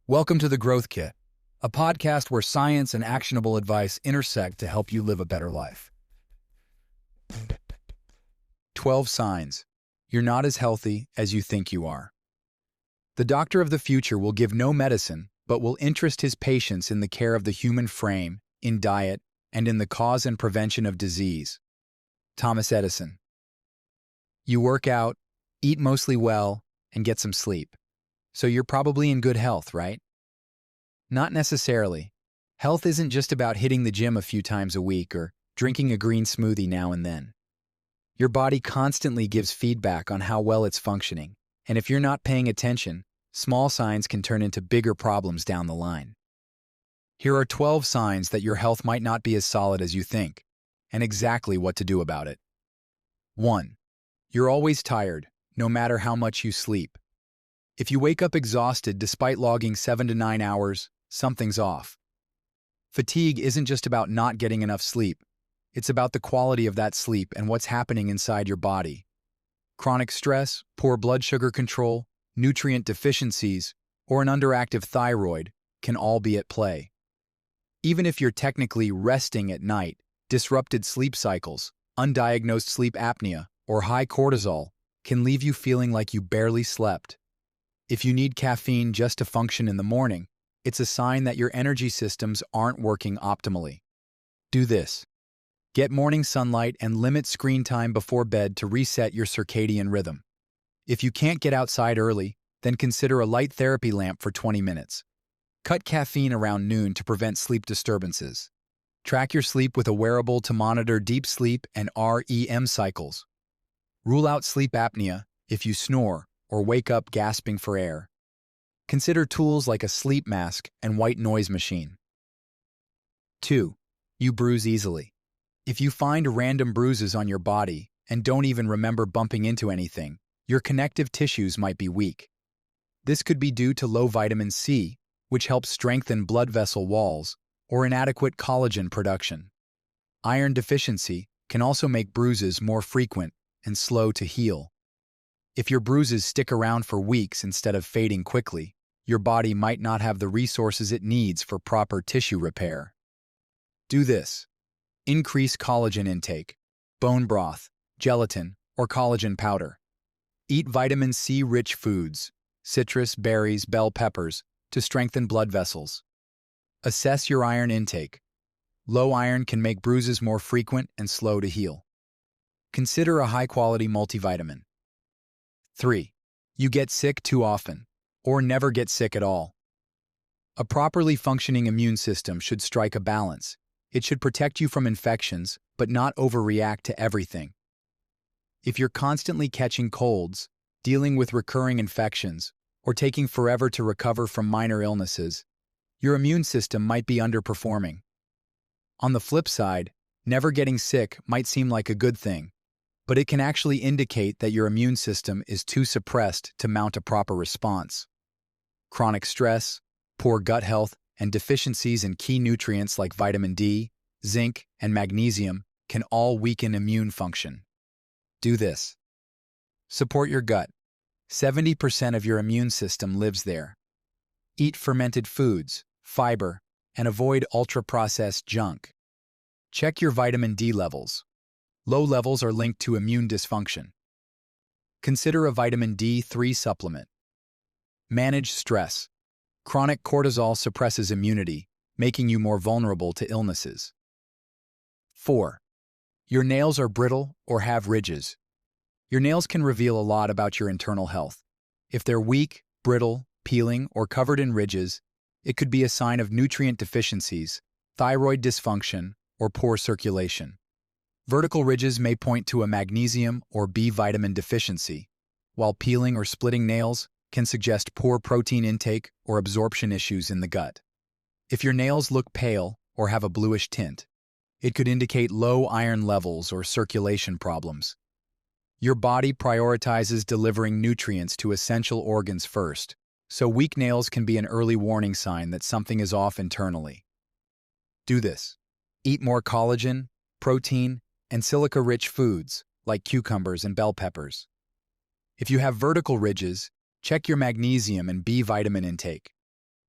Welcome to The Growth Kit, a podcast where science and actionable advice intersect to help you live a better life. 12 signs you're not as healthy as you think you are. The doctor of the future will give no medicine, but will interest his patients in the care of the human frame, in diet, and in the cause and prevention of disease. Thomas Edison. You work out, eat mostly well, and get some sleep. So you're probably in good health, right? Not necessarily. Health isn't just about hitting the gym a few times a week or drinking a green smoothie now and then. Your body constantly gives feedback on how well it's functioning, and if you're not paying attention, small signs can turn into bigger problems down the line. Here are 12 signs that your health might not be as solid as you think, and exactly what to do about it. 1. You're always tired, no matter how much you sleep. If you wake up exhausted despite logging 7 to 9 hours, something's off. Fatigue isn't just about not getting enough sleep. It's about the quality of that sleep and what's happening inside your body. Chronic stress, poor blood sugar control, nutrient deficiencies, or an underactive thyroid can all be at play. Even if you're technically resting at night, disrupted sleep cycles, undiagnosed sleep apnea, or high cortisol can leave you feeling like you barely slept. If you need caffeine just to function in the morning, it's a sign that your energy systems aren't working optimally. Do this. Get morning sunlight and limit screen time before bed to reset your circadian rhythm. If you can't get outside early, then consider a light therapy lamp for 20 minutes. Cut caffeine around noon to prevent sleep disturbances. Track your sleep with a wearable to monitor deep sleep and REM cycles. Rule out sleep apnea if you snore or wake up gasping for air. Consider tools like a sleep mask and white noise machine. 2. You bruise easily. If you find random bruises on your body and don't even remember bumping into anything, your connective tissues might be weak. This could be due to low vitamin C, which helps strengthen blood vessel walls, or inadequate collagen production. Iron deficiency can also make bruises more frequent and slow to heal. If your bruises stick around for weeks instead of fading quickly, your body might not have the resources it needs for proper tissue repair. Do this. Increase collagen intake, bone broth, gelatin, or collagen powder. Eat vitamin C-rich foods, citrus, berries, bell peppers, to strengthen blood vessels. Assess your iron intake. Low iron can make bruises more frequent and slow to heal. Consider a high-quality multivitamin. 3. You get sick too often, or never get sick at all. A properly functioning immune system should strike a balance. It should protect you from infections, but not overreact to everything. If you're constantly catching colds, dealing with recurring infections, or taking forever to recover from minor illnesses, your immune system might be underperforming. On the flip side, never getting sick might seem like a good thing, but it can actually indicate that your immune system is too suppressed to mount a proper response. Chronic stress, poor gut health, and deficiencies in key nutrients like vitamin D, zinc, and magnesium can all weaken immune function. Do this. Support your gut. 70% of your immune system lives there. Eat fermented foods, fiber, and avoid ultra-processed junk. Check your vitamin D levels. Low levels are linked to immune dysfunction. Consider a vitamin D3 supplement. Manage stress. Chronic cortisol suppresses immunity, making you more vulnerable to illnesses. 4. Your nails are brittle or have ridges. Your nails can reveal a lot about your internal health. If they're weak, brittle, peeling, or covered in ridges, it could be a sign of nutrient deficiencies, thyroid dysfunction, or poor circulation. Vertical ridges may point to a magnesium or B vitamin deficiency, while peeling or splitting nails can suggest poor protein intake or absorption issues in the gut. If your nails look pale or have a bluish tint, it could indicate low iron levels or circulation problems. Your body prioritizes delivering nutrients to essential organs first, so weak nails can be an early warning sign that something is off internally. Do this. Eat more collagen, protein, and silica-rich foods like cucumbers and bell peppers. If you have vertical ridges, check your magnesium and B vitamin intake.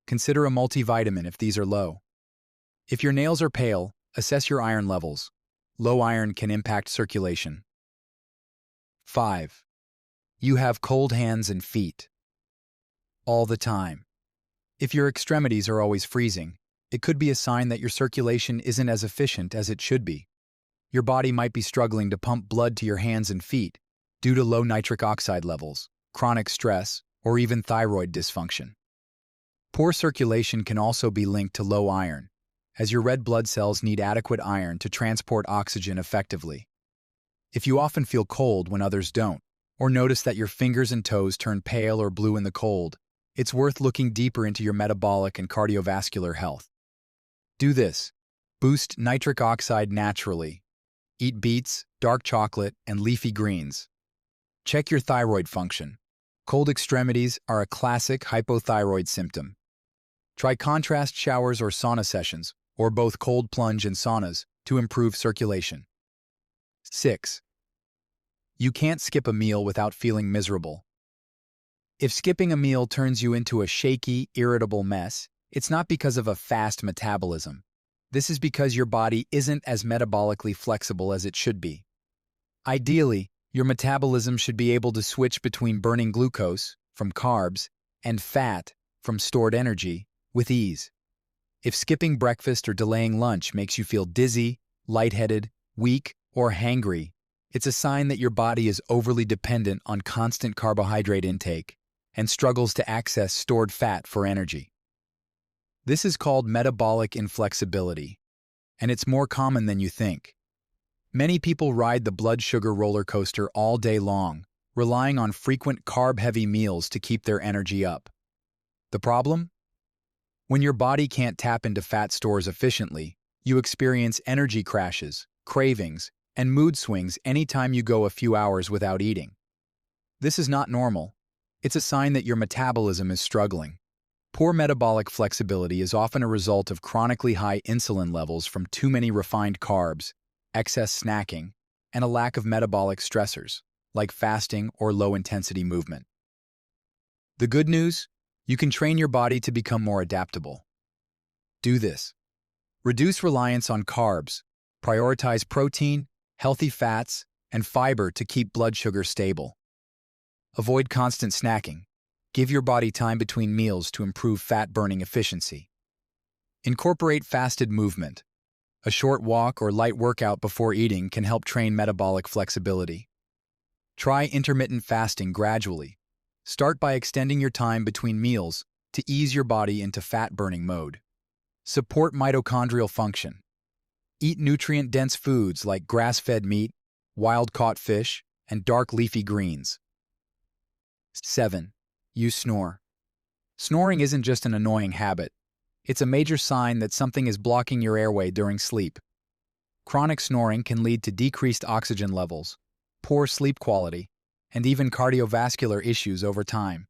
Consider a multivitamin if these are low. If your nails are pale, assess your iron levels. Low iron can impact circulation. 5. You have cold hands and feet. All the time. If your extremities are always freezing, it could be a sign that your circulation isn't as efficient as it should be. Your body might be struggling to pump blood to your hands and feet due to low nitric oxide levels, chronic stress, or even thyroid dysfunction. Poor circulation can also be linked to low iron, as your red blood cells need adequate iron to transport oxygen effectively. If you often feel cold when others don't, or notice that your fingers and toes turn pale or blue in the cold, it's worth looking deeper into your metabolic and cardiovascular health. Do this. Boost nitric oxide naturally. Eat beets, dark chocolate, and leafy greens. Check your thyroid function. Cold extremities are a classic hypothyroid symptom. Try contrast showers or sauna sessions, or both cold plunge and saunas, to improve circulation. 6. You can't skip a meal without feeling miserable. If skipping a meal turns you into a shaky, irritable mess, it's not because of a fast metabolism. This is because your body isn't as metabolically flexible as it should be. Ideally, your metabolism should be able to switch between burning glucose, from carbs, and fat, from stored energy, with ease. If skipping breakfast or delaying lunch makes you feel dizzy, lightheaded, weak, or hangry, it's a sign that your body is overly dependent on constant carbohydrate intake and struggles to access stored fat for energy. This is called metabolic inflexibility, and it's more common than you think. Many people ride the blood sugar roller coaster all day long, relying on frequent carb-heavy meals to keep their energy up. The problem? When your body can't tap into fat stores efficiently, you experience energy crashes, cravings, and mood swings anytime you go a few hours without eating. This is not normal. It's a sign that your metabolism is struggling. Poor metabolic flexibility is often a result of chronically high insulin levels from too many refined carbs, excess snacking, and a lack of metabolic stressors, like fasting or low-intensity movement. The good news? You can train your body to become more adaptable. Do this. Reduce reliance on carbs. Prioritize protein, healthy fats, and fiber to keep blood sugar stable. Avoid constant snacking. Give your body time between meals to improve fat-burning efficiency. Incorporate fasted movement. A short walk or light workout before eating can help train metabolic flexibility. Try intermittent fasting gradually. Start by extending your time between meals to ease your body into fat-burning mode. Support mitochondrial function. Eat nutrient-dense foods like grass-fed meat, wild-caught fish, and dark leafy greens. 7. You snore. Snoring isn't just an annoying habit. It's a major sign that something is blocking your airway during sleep. Chronic snoring can lead to decreased oxygen levels, poor sleep quality, and even cardiovascular issues over time.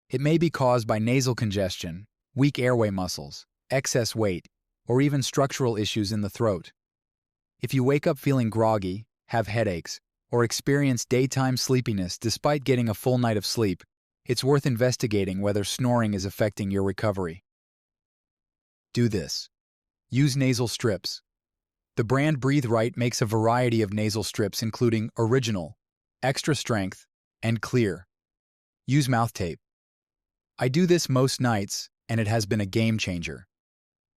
It may be caused by nasal congestion, weak airway muscles, excess weight, or even structural issues in the throat. If you wake up feeling groggy, have headaches, or experience daytime sleepiness despite getting a full night of sleep, it's worth investigating whether snoring is affecting your recovery. Do this. Use nasal strips. The brand Breathe Right makes a variety of nasal strips including Original, Extra Strength, and Clear. Use mouth tape. I do this most nights, and it has been a game changer.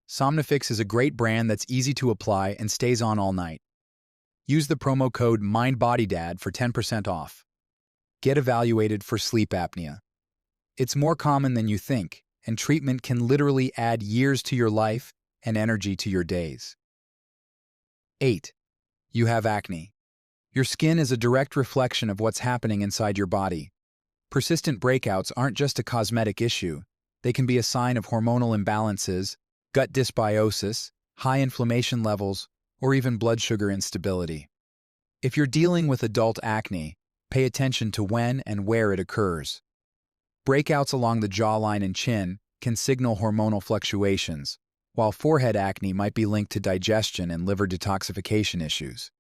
Somnifix is a great brand that's easy to apply and stays on all night. Use the promo code MindBodyDad for 10% off. Get evaluated for sleep apnea. It's more common than you think, and treatment can literally add years to your life and energy to your days. 8. You have acne. Your skin is a direct reflection of what's happening inside your body. Persistent breakouts aren't just a cosmetic issue. They can be a sign of hormonal imbalances, gut dysbiosis, high inflammation levels, or even blood sugar instability. If you're dealing with adult acne, pay attention to when and where it occurs. Breakouts along the jawline and chin can signal hormonal fluctuations, while forehead acne might be linked to digestion and liver detoxification issues.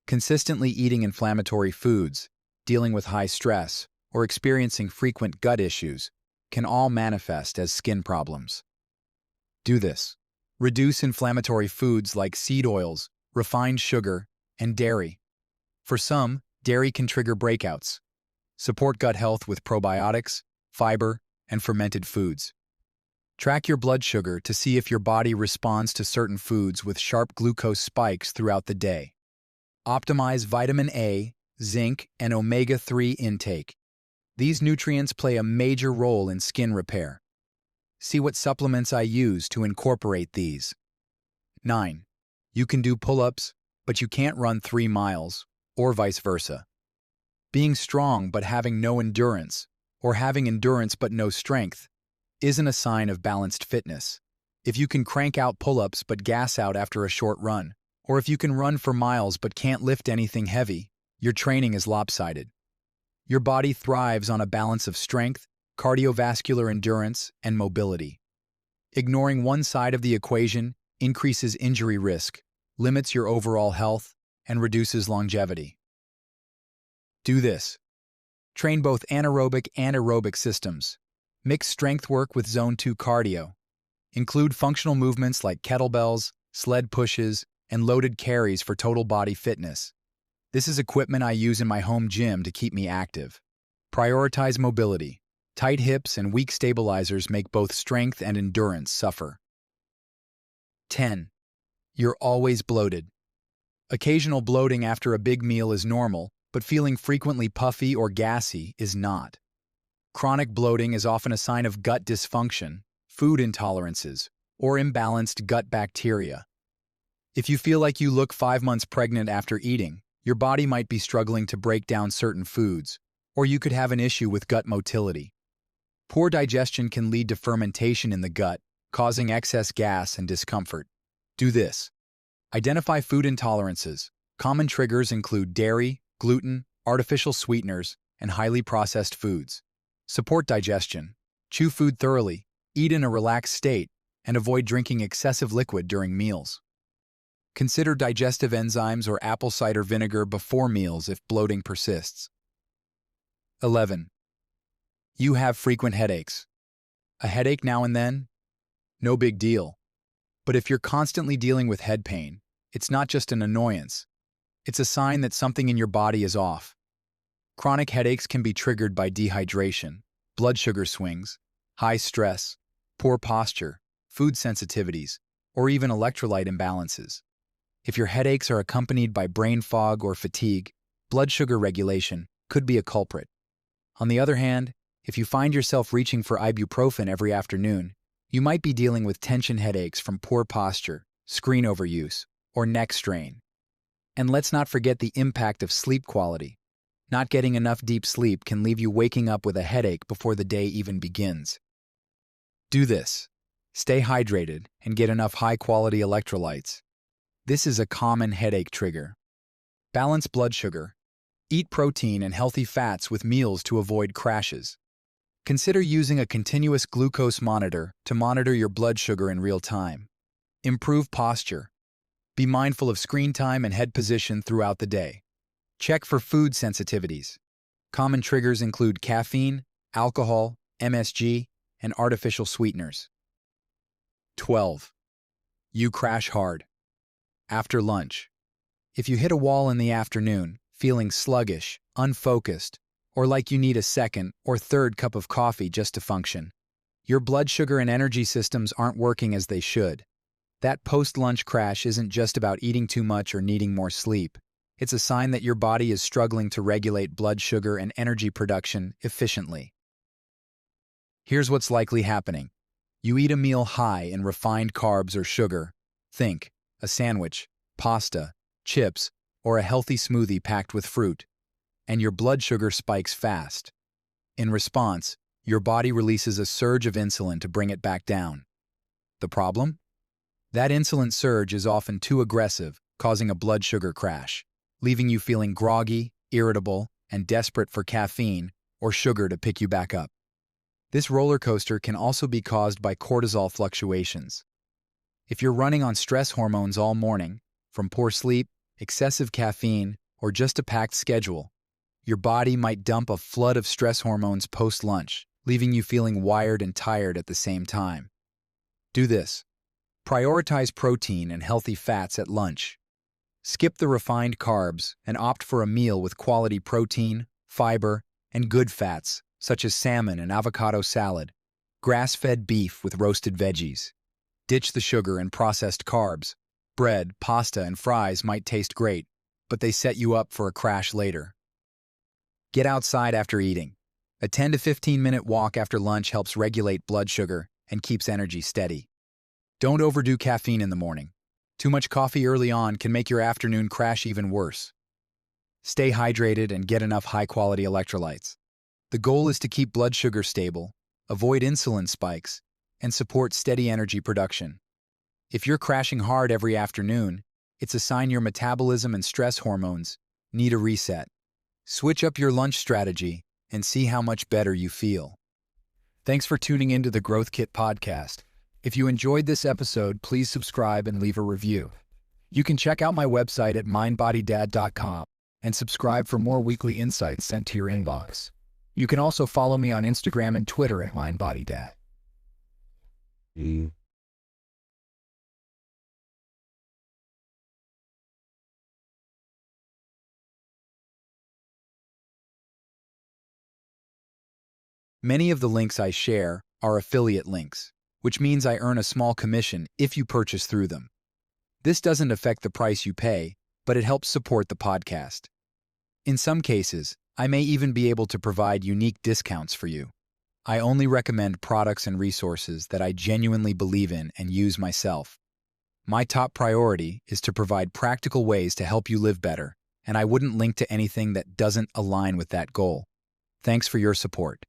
Consistently eating inflammatory foods, dealing with high stress, or experiencing frequent gut issues can all manifest as skin problems. Do this. Reduce inflammatory foods like seed oils, refined sugar, and dairy. For some, dairy can trigger breakouts. Support gut health with probiotics, fiber, and fermented foods. Track your blood sugar to see if your body responds to certain foods with sharp glucose spikes throughout the day. Optimize vitamin A, zinc, and omega-3 intake. These nutrients play a major role in skin repair. See what supplements I use to incorporate these. 9. You can do pull-ups, but you can't run 3 miles, or vice versa. Being strong but having no endurance, or having endurance but no strength, isn't a sign of balanced fitness. If you can crank out pull-ups but gas out after a short run, or if you can run for miles but can't lift anything heavy, your training is lopsided. Your body thrives on a balance of strength, cardiovascular endurance, and mobility. Ignoring one side of the equation increases injury risk, limits your overall health, and reduces longevity. Do this. Train both anaerobic and aerobic systems. Mix strength work with Zone 2 cardio. Include functional movements like kettlebells, sled pushes, and loaded carries for total body fitness. This is equipment I use in my home gym to keep me active. Prioritize mobility. Tight hips and weak stabilizers make both strength and endurance suffer. 10. You're always bloated. Occasional bloating after a big meal is normal, but feeling frequently puffy or gassy is not. Chronic bloating is often a sign of gut dysfunction, food intolerances, or imbalanced gut bacteria. If you feel like you look 5 months pregnant after eating, your body might be struggling to break down certain foods, or you could have an issue with gut motility. Poor digestion can lead to fermentation in the gut, causing excess gas and discomfort. Do this. Identify food intolerances. Common triggers include dairy, gluten, artificial sweeteners, and highly processed foods. Support digestion. Chew food thoroughly, eat in a relaxed state, and avoid drinking excessive liquid during meals. Consider digestive enzymes or apple cider vinegar before meals if bloating persists. 11. You have frequent headaches. A headache now and then? No big deal. But if you're constantly dealing with head pain, it's not just an annoyance. It's a sign that something in your body is off. Chronic headaches can be triggered by dehydration, blood sugar swings, high stress, poor posture, food sensitivities, or even electrolyte imbalances. If your headaches are accompanied by brain fog or fatigue, blood sugar regulation could be a culprit. On the other hand, if you find yourself reaching for ibuprofen every afternoon, you might be dealing with tension headaches from poor posture, screen overuse, or neck strain. And let's not forget the impact of sleep quality. Not getting enough deep sleep can leave you waking up with a headache before the day even begins. Do this. Stay hydrated and get enough high-quality electrolytes. This is a common headache trigger. Balance blood sugar. Eat protein and healthy fats with meals to avoid crashes. Consider using a continuous glucose monitor to monitor your blood sugar in real time. Improve posture. Be mindful of screen time and head position throughout the day. Check for food sensitivities. Common triggers include caffeine, alcohol, MSG, and artificial sweeteners. 12. You crash hard. After lunch. If you hit a wall in the afternoon, feeling sluggish, unfocused, or like you need a second or third cup of coffee just to function, your blood sugar and energy systems aren't working as they should. That post-lunch crash isn't just about eating too much or needing more sleep. It's a sign that your body is struggling to regulate blood sugar and energy production efficiently. Here's what's likely happening. You eat a meal high in refined carbs or sugar. Think a sandwich, pasta, chips, or a healthy smoothie packed with fruit. And your blood sugar spikes fast. In response, your body releases a surge of insulin to bring it back down. The problem? That insulin surge is often too aggressive, causing a blood sugar crash, leaving you feeling groggy, irritable, and desperate for caffeine or sugar to pick you back up. This roller coaster can also be caused by cortisol fluctuations. If you're running on stress hormones all morning, from poor sleep, excessive caffeine, or just a packed schedule, your body might dump a flood of stress hormones post-lunch, leaving you feeling wired and tired at the same time. Do this. Prioritize protein and healthy fats at lunch. Skip the refined carbs and opt for a meal with quality protein, fiber, and good fats, such as salmon and avocado salad, grass-fed beef with roasted veggies. Ditch the sugar and processed carbs. Bread, pasta, and fries might taste great, but they set you up for a crash later. Get outside after eating. A 10 to 15-minute walk after lunch helps regulate blood sugar and keeps energy steady. Don't overdo caffeine in the morning. Too much coffee early on can make your afternoon crash even worse. Stay hydrated and get enough high-quality electrolytes. The goal is to keep blood sugar stable, avoid insulin spikes, and support steady energy production. If you're crashing hard every afternoon, it's a sign your metabolism and stress hormones need a reset. Switch up your lunch strategy and see how much better you feel. Thanks for tuning into the Growth Kit podcast. If you enjoyed this episode, please subscribe and leave a review. You can check out my website at mindbodydad.com and subscribe for more weekly insights sent to your inbox. You can also follow me on Instagram and Twitter at mindbodydad. Many of the links I share are affiliate links, which means I earn a small commission if you purchase through them. This doesn't affect the price you pay, but it helps support the podcast. In some cases, I may even be able to provide unique discounts for you. I only recommend products and resources that I genuinely believe in and use myself. My top priority is to provide practical ways to help you live better, and I wouldn't link to anything that doesn't align with that goal. Thanks for your support.